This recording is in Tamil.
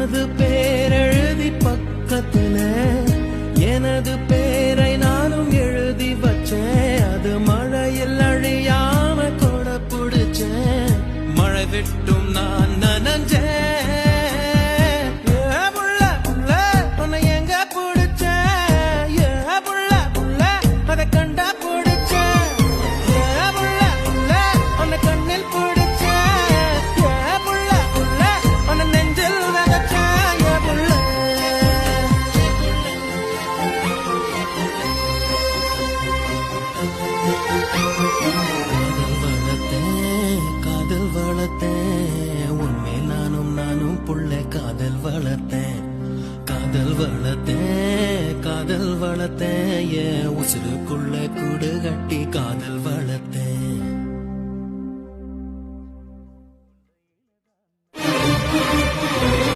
உனது பேரெழுதி பக்கத்துல எனது பேரை நானும் எழுதி வச்சேன். அது மழையில் அழியாம கொட புடிச்சேன். மழை விட்டும் நான் நனஞ்சேன். காதல் வளர்த்தேன் உண்மை நானும் புள்ள காதல் வளர்த்தேன். காதல் வளர்த்தேன் என் உசுருக்குள்ள கூடு கட்டி காதல் வளர்த்தேன்.